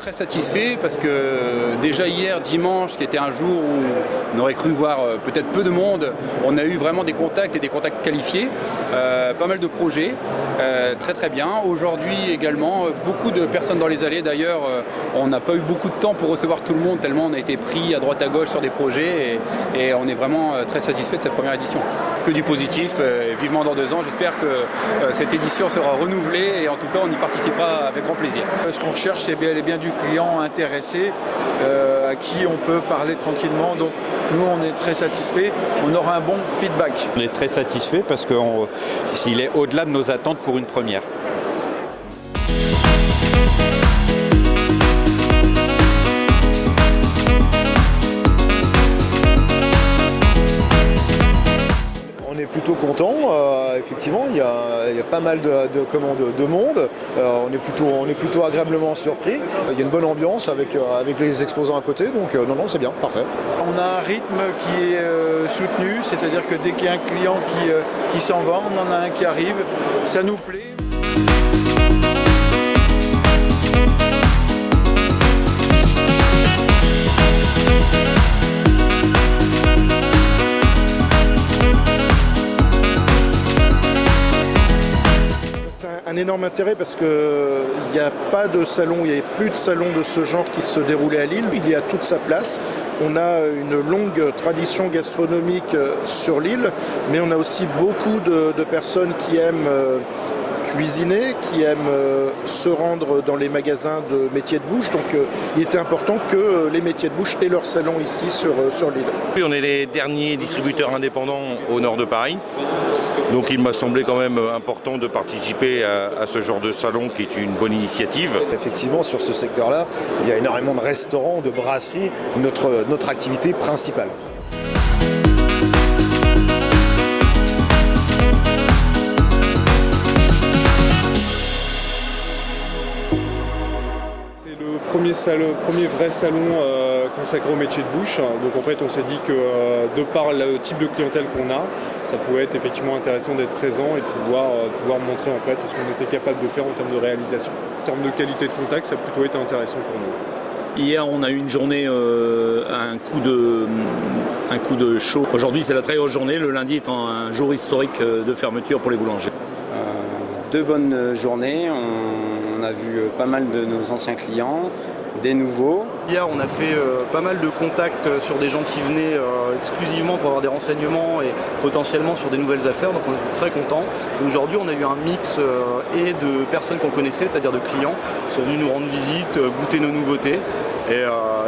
très satisfait parce que déjà hier, dimanche, qui était un jour où on aurait cru voir peut-être peu de monde, on a eu vraiment des contacts et des contacts qualifiés, pas mal de projets, très très bien. Aujourd'hui également, beaucoup de personnes dans les allées. D'ailleurs, on n'a pas eu beaucoup de temps pour recevoir tout le monde tellement on a été pris à droite à gauche sur des projets et on est vraiment très satisfait de cette première édition. Que du positif, vivement dans 2 ans. J'espère que cette édition sera renouvelée et en tout cas on y participera avec grand plaisir. Ce qu'on recherche, c'est bel et bien du client intéressé à qui on peut parler tranquillement. Donc nous, on est très satisfaits. On aura un bon feedback. On est très satisfaits parce qu'il est au-delà de nos attentes pour une première. On est plutôt content, effectivement, il y a pas mal de monde, on est plutôt agréablement surpris. Il y a une bonne ambiance avec les exposants à côté, donc non, c'est bien, parfait. On a un rythme qui est soutenu, c'est-à-dire que dès qu'il y a un client qui s'en va, on en a un qui arrive, ça nous plaît. Un énorme intérêt parce qu'il n'y a pas de salon, il n'y a plus de salon de ce genre qui se déroulait à Lille. Il y a toute sa place. On a une longue tradition gastronomique sur l'île, mais on a aussi beaucoup de personnes qui aiment cuisiner, qui aiment se rendre dans les magasins de métiers de bouche. Donc il était important que les métiers de bouche aient leur salon ici sur l'île. Oui, on est les derniers distributeurs indépendants au nord de Paris. Donc il m'a semblé quand même important de participer à ce genre de salon qui est une bonne initiative. Effectivement, sur ce secteur-là, il y a énormément de restaurants, de brasseries, notre activité principale. C'est le premier vrai salon consacré au métier de bouche. Donc en fait on s'est dit que de par le type de clientèle qu'on a, ça pouvait être effectivement intéressant d'être présent et de pouvoir montrer en fait ce qu'on était capable de faire en termes de réalisation. En termes de qualité de contact, ça a plutôt été intéressant pour nous. Hier, on a eu une journée, un coup de chaud. Aujourd'hui, c'est la très haute journée. Le lundi étant un jour historique de fermeture pour les boulangers. 2 bonnes journées. On a vu pas mal de nos anciens clients, des nouveaux. Hier, on a fait pas mal de contacts sur des gens qui venaient exclusivement pour avoir des renseignements et potentiellement sur des nouvelles affaires, donc on était très contents. Aujourd'hui, on a eu un mix et de personnes qu'on connaissait, c'est-à-dire de clients qui sont venus nous rendre visite, goûter nos nouveautés, et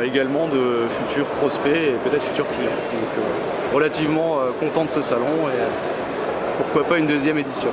également de futurs prospects et peut-être futurs clients. Donc relativement content de ce salon et pourquoi pas une 2e édition.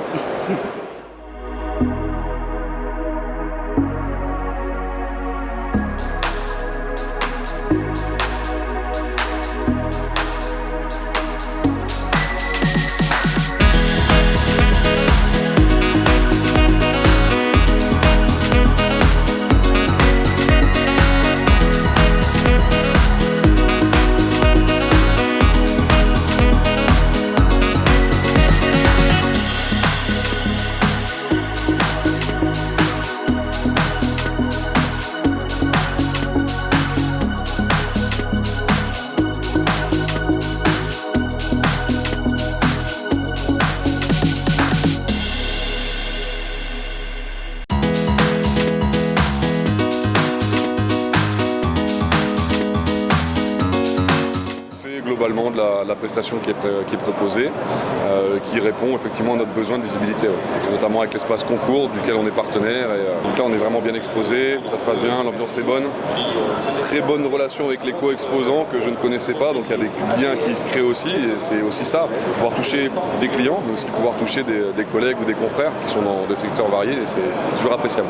Globalement de la prestation qui est proposée, qui répond effectivement à notre besoin de visibilité, notamment avec l'espace concours duquel on est partenaire. Donc là on est vraiment bien exposé, ça se passe bien, l'ambiance est bonne, très bonne relation avec les co-exposants que je ne connaissais pas, donc il y a des liens qui se créent aussi, et c'est aussi ça, pouvoir toucher des clients, mais aussi pouvoir toucher des collègues ou des confrères qui sont dans des secteurs variés, et c'est toujours appréciable.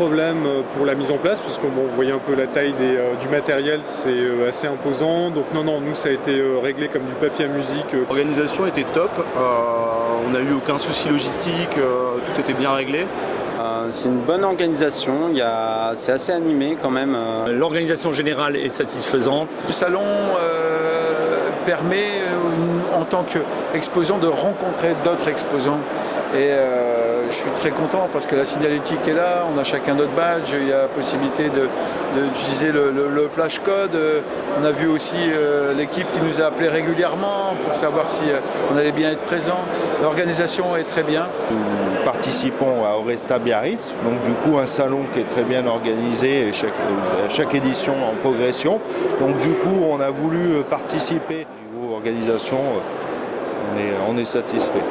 problème pour la mise en place, puisque bon, vous voyez un peu la taille du matériel, c'est assez imposant. Donc non, nous ça a été réglé comme du papier à musique. L'organisation était top, on n'a eu aucun souci logistique, tout était bien réglé. C'est une bonne organisation, c'est assez animé quand même. L'organisation générale est satisfaisante. Le salon permet en tant qu'exposant de rencontrer d'autres exposants et je suis très content parce que la signalétique est là, on a chacun notre badge, il y a la possibilité d'utiliser le flash code. On a vu aussi l'équipe qui nous a appelés régulièrement pour savoir si on allait bien être présent. L'organisation est très bien. Nous participons à Oresta Biarritz, donc du coup un salon qui est très bien organisé et chaque édition en progression. Donc du coup on a voulu participer aux organisations, on est satisfait.